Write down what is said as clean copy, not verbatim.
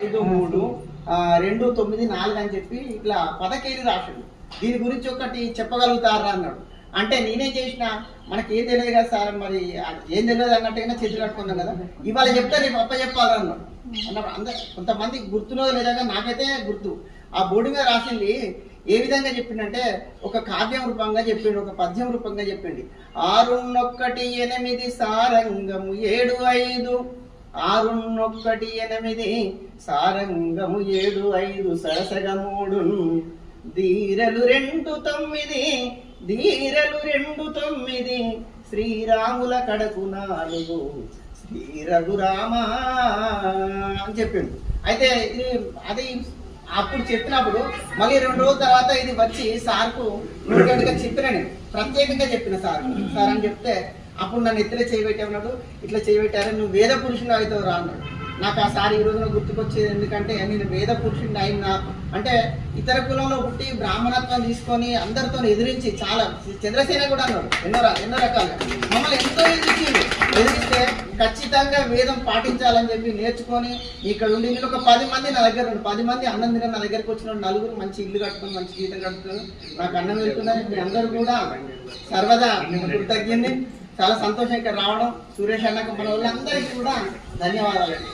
5-3-2-9-4 అని చెప్పి ఇట్లా పదకేది రాసిండు. దీని గురించి ఒకటి చెప్పగలుగుతారా అన్నాడు. అంటే నేనేం చేసిన, మనకి ఏం తెలియదు కదా సార్, మరి ఏం తెలియదు అన్నట్టుగానే చేతులు కట్టుకున్నాం కదా, ఇవాళ చెప్తే రేపు అప్ప చెప్పాలన్నాడు. అన్నప్పుడు అందరు కొంతమంది గుర్తులో లేదా, నాకైతే గుర్తు. ఆ బోర్డు మీద రాసింది ఏ విధంగా చెప్పిండంటే, ఒక కావ్యం రూపంగా చెప్పిండు, ఒక పద్యం రూపంగా చెప్పిండి. 6-1-8 సారంగము 7-5, 6-1-8 సారంగము 7-5 సరసగా 3 ధీరలు 2-9 ధీరలు 2-9 శ్రీరాముల కడకు 4 శ్రీ రఘురామ అని చెప్పిండు. అయితే ఇది అది అప్పుడు చెప్పినప్పుడు మళ్ళీ 2 రోజుల తర్వాత ఇది వచ్చి సార్కు నోటిగా చెప్పిన, నేను ప్రత్యేకంగా చెప్పిన సార్ అని చెప్తే అప్పుడు నన్ను ఎత్తులే చేయబెట్టాడు. ఇట్లా చేయబెట్టారని నువ్వు వేద పురుషుడు అవుతావు రా అన్నాడు. నాకు ఆ సార్ ఈ రోజున గుర్తుకొచ్చేది, ఎందుకంటే నేను వేద పురుషుడిని అయినా అంటే ఇతర కులంలో పుట్టి బ్రాహ్మణత్వం తీసుకొని అందరితో ఎదిరించి, చాలా చంద్రసేన కూడా అన్నాడు ఎన్నో రకాలుగా మమ్మల్ని ఎంతో ఎదిరిస్తే ఖచ్చితంగా వేదం పాటించాలని చెప్పి నేర్చుకొని ఇక్కడ ఉండి, నేను ఒక 10 మంది నా దగ్గర 10 మంది అన్నం తిన నా దగ్గరకు వచ్చిన 4 మంచి ఇల్లు కట్టుకుని మంచి జీతం కట్టుకుని నాకు అన్నం వెళ్తున్నారు. మీ అందరూ కూడా సర్వదా కృతజ్ఞుని. చాలా సంతోషం ఇక్కడ రావడం. సురేష్ అన్నకు మన వాళ్ళందరికీ కూడా ధన్యవాదాలండి.